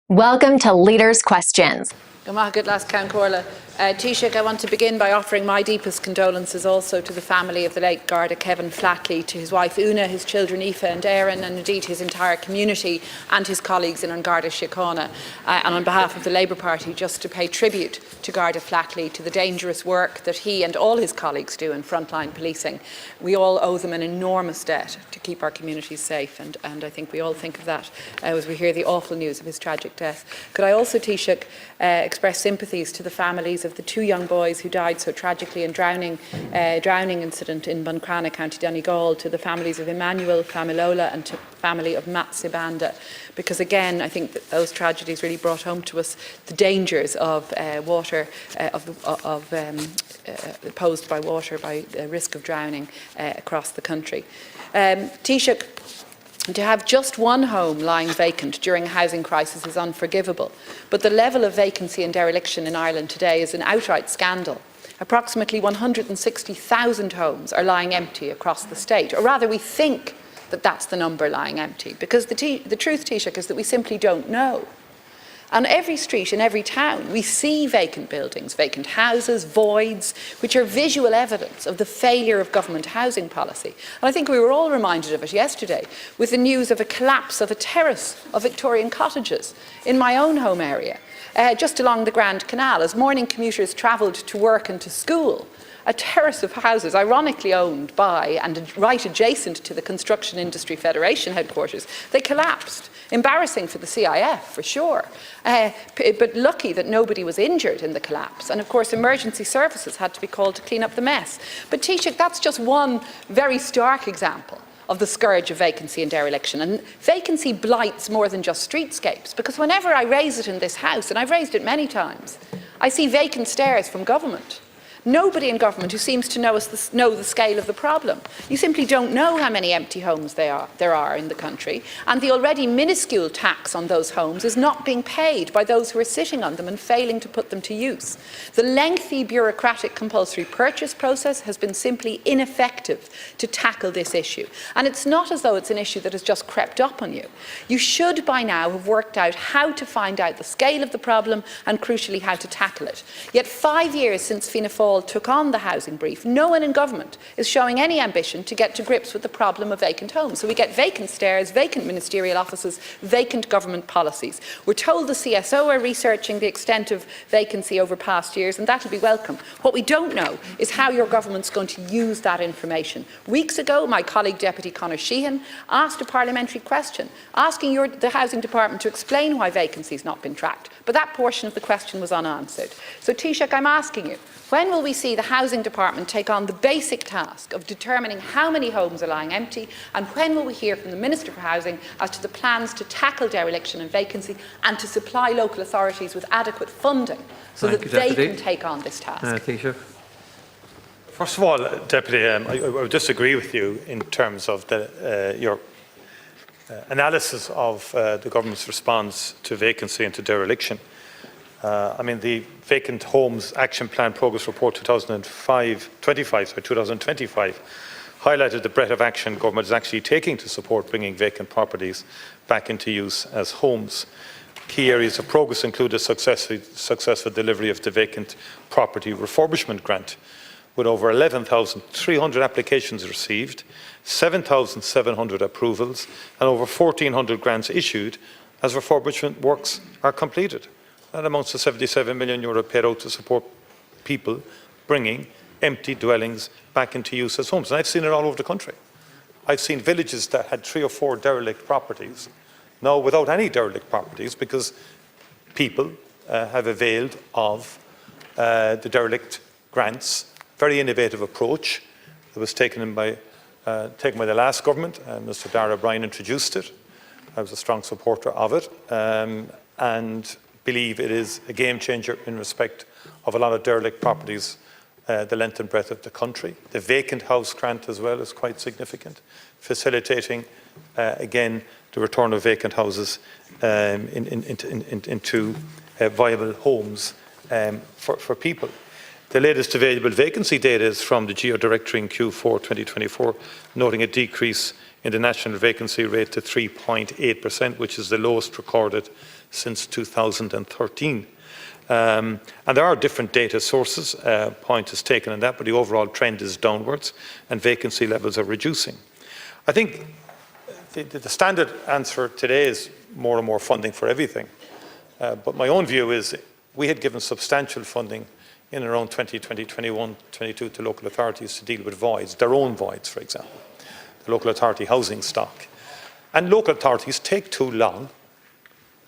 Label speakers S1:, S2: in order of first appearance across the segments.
S1: Welcome to Leaders' Questions.
S2: Taoiseach, I want to begin by offering my deepest condolences also to the family of the late Garda Kevin Flatley, to his wife Una, his children Aoife and Éireann, and indeed his entire community and his colleagues in Garda Síochána. And on behalf of the Labour Party, just to pay tribute to Garda Flatley, to the dangerous work that he and all his colleagues do in frontline policing. We all owe them an enormous debt to keep our communities safe, and I think we all think of that as we hear the awful news of his tragic death. Could I also, Taoiseach, express sympathies to the families of the two young boys who died so tragically in drowning incident in Buncrana, County Donegal, to the families of Emmanuel Familola and to the family of Matt Sibanda, because again I think that those tragedies really brought home to us the dangers of water, posed by water, by the risk of drowning across the country. Taoiseach, to have just one home lying vacant during a housing crisis is unforgivable, but the level of vacancy and dereliction in Ireland today is an outright scandal. Approximately 160,000 homes are lying empty across the state, or rather we think that that's the number lying empty, because the truth, Taoiseach, is that we simply don't know. On every street in every town, we see vacant buildings, vacant houses, voids, which are visual evidence of the failure of government housing policy. And I think we were all reminded of it yesterday with the news of a collapse of a terrace of Victorian cottages in my own home area, just along the Grand Canal, as morning commuters travelled to work and to school. A terrace of houses, ironically owned by and right adjacent to the Construction Industry Federation headquarters, they collapsed. Embarrassing for the CIF, for sure, but lucky that nobody was injured in the collapse. And of course, emergency services had to be called to clean up the mess. But Taoiseach, that's just one very stark example of the scourge of vacancy and dereliction. And vacancy blights more than just streetscapes, because whenever I raise it in this House, and I've raised it many times, I see vacant stares from government. Nobody in government who seems to know the scale of the problem. You simply don't know how many empty homes there are in the country, and the already minuscule tax on those homes is not being paid by those who are sitting on them and failing to put them to use. The lengthy bureaucratic compulsory purchase process has been simply ineffective to tackle this issue. And it's not as though it's an issue that has just crept up on you. You should by now have worked out how to find out the scale of the problem and, crucially, how to tackle it. Yet 5 years since Fianna Fáil took on the housing brief, no one in government is showing any ambition to get to grips with the problem of vacant homes. So we get vacant stares, vacant ministerial offices, vacant government policies. We're told the CSO are researching the extent of vacancy over past years, and that'll be welcome. What we don't know is how your government's going to use that information. Weeks ago, my colleague Deputy Conor Sheehan asked a parliamentary question, asking the Housing Department to explain why vacancy has not been tracked, but that portion of the question was unanswered. So Taoiseach, I'm asking you, when will we see the Housing Department take on the basic task of determining how many homes are lying empty, and when will we hear from the Minister for Housing as to the plans to tackle dereliction and vacancy and to supply local authorities with adequate funding so that they can take on this task?
S3: First of all, Deputy, I would disagree with you in terms of your analysis of the government's response to vacancy and to dereliction. I mean, the Vacant Homes Action Plan Progress Report 2025 highlighted the breadth of action government is actually taking to support bringing vacant properties back into use as homes. Key areas of progress include a successful delivery of the Vacant Property Refurbishment Grant, with over 11,300 applications received, 7,700 approvals, and over 1,400 grants issued as refurbishment works are completed. That amounts to €77 million paid out to support people bringing empty dwellings back into use as homes. And I've seen it all over the country. I've seen villages that had 3 or 4 derelict properties, now without any derelict properties, because people have availed of the derelict grants. Very innovative approach that was taken by the last government. Mr. Darragh O'Brien introduced it. I was a strong supporter of it. And believe it is a game changer in respect of a lot of derelict properties, the length and breadth of the country. The vacant house grant as well is quite significant, facilitating again the return of vacant houses into viable homes for people. The latest available vacancy data is from the Geo Directory in Q4 2024, noting a decrease in the national vacancy rate to 3.8%, which is the lowest recorded since 2013. And there are different data sources, point is taken on that, but the overall trend is downwards and vacancy levels are reducing. I think the standard answer today is more and more funding for everything. But my own view is we had given substantial funding in around 2020, 21, 22 to local authorities to deal with voids, their own voids, for example, the local authority housing stock. And local authorities take too long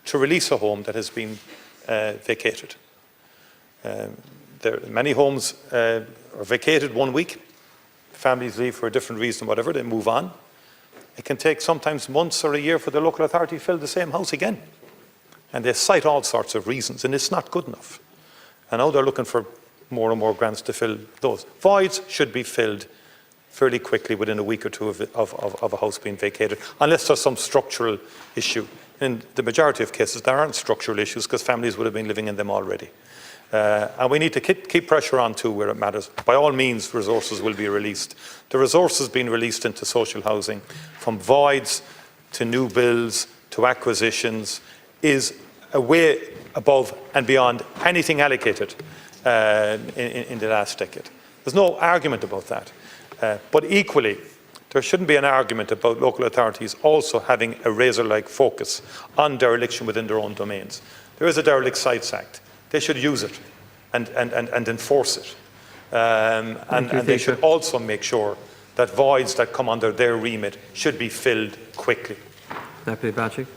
S3: to release a home that has been vacated. Many homes are vacated 1 week, families leave for a different reason, whatever, they move on. It can take sometimes months or a year for the local authority to fill the same house again. And they cite all sorts of reasons, and it's not good enough. And now they're looking for more and more grants to fill those. Voids should be filled fairly quickly within a week or two of a house being vacated, unless there's some structural issue. In the majority of cases, there aren't structural issues because families would have been living in them already. And we need to keep pressure on too where it matters. By all means, resources will be released. The resources being released into social housing, from voids to new builds to acquisitions, is a way above and beyond anything allocated in the last decade. There's no argument about that. But equally, there shouldn't be an argument about local authorities also having a razor-like focus on dereliction within their own domains. There is a Derelict Sites Act. They should use it and enforce it. And they should also make sure that voids that come under their remit should be filled quickly.
S4: Deputy Bacik.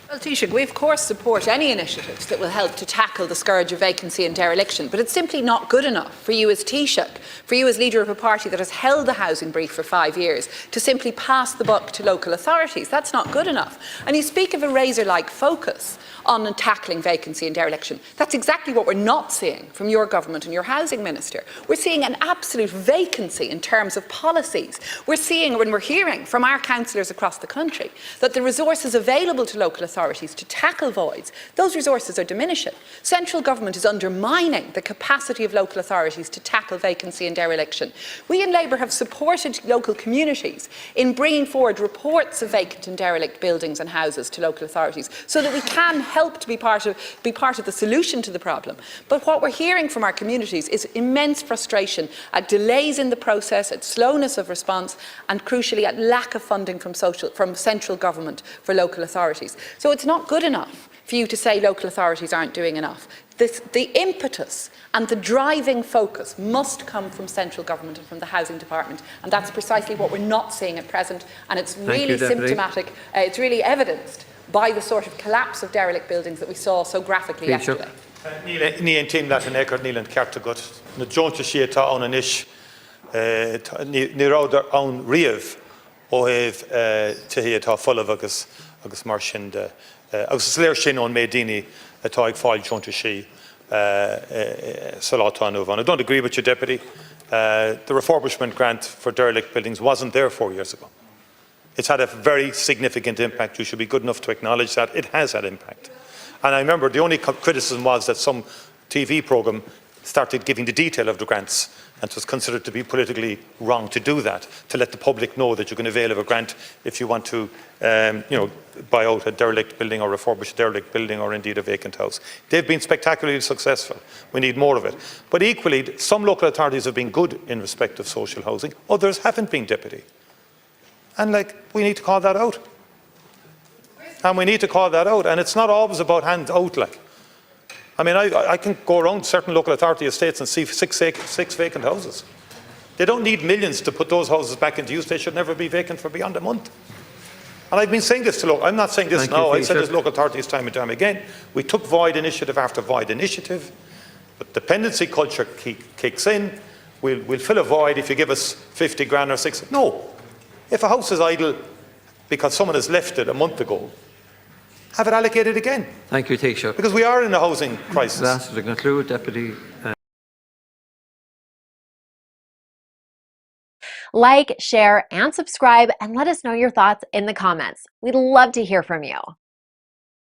S2: Well, Taoiseach, we of course support any initiatives that will help to tackle the scourge of vacancy and dereliction, but it's simply not good enough for you as Taoiseach, for you as leader of a party that has held the housing brief for 5 years, to simply pass the buck to local authorities. That's not good enough. And you speak of a razor-like focus on tackling vacancy and dereliction. That's exactly what we're not seeing from your government and your housing minister. We're seeing an absolute vacancy in terms of policies. We're seeing, when we're hearing from our councillors across the country, that the resources available to local authorities to tackle voids, those resources are diminishing. Central government is undermining the capacity of local authorities to tackle vacancy and dereliction. We in Labour have supported local communities in bringing forward reports of vacant and derelict buildings and houses to local authorities so that we can help to be part of the solution to the problem. But what we're hearing from our communities is immense frustration at delays in the process, at slowness of response, and crucially at lack of funding from central government for local authorities. So it's not good enough for you to say local authorities aren't doing enough. The impetus and the driving focus must come from central government and from the housing department, and that's precisely what we're not seeing at present, and it's really symptomatic, it's really evidenced by the sort of collapse of derelict buildings that we saw so graphically yesterday.
S3: Ní an tíim leat an éair níl an ceart agat, na Johnta sí atá an inis, ní ráidir an riamh ó heh tuí atá fulamh agus mar sin de, agus sléir sin ón méid daoine atá ag fáil Johnta sí sa látá nuamh. I don't agree with you, Deputy. The refurbishment grant for derelict buildings wasn't there 4 years ago. It's had a very significant impact. You should be good enough to acknowledge that. It has had impact. And I remember the only criticism was that some TV programme started giving the detail of the grants, and it was considered to be politically wrong to do that, to let the public know that you can avail of a grant if you want to buy out a derelict building or refurbish a derelict building or indeed a vacant house. They've been spectacularly successful. We need more of it. But equally, some local authorities have been good in respect of social housing. Others haven't been, Deputy. And we need to call that out. And we need to call that out. And it's not always about hands out. I mean, I can go around certain local authority estates and see six vacant houses. They don't need millions to put those houses back into use. They should never be vacant for beyond a month. And I've been saying this to local, I'm not saying this now, I've said this to local authorities time and time again. We took void initiative after void initiative, but dependency culture kicks in. We'll fill a void if you give us 50 grand or 60. No. If a house is idle because someone has left it a month ago, have it allocated again.
S4: Thank you, Taoiseach.
S3: Because we are in a housing crisis.
S4: Last to conclude, Deputy.
S1: Like, share, and subscribe, and let us know your thoughts in the comments. We'd love to hear from you.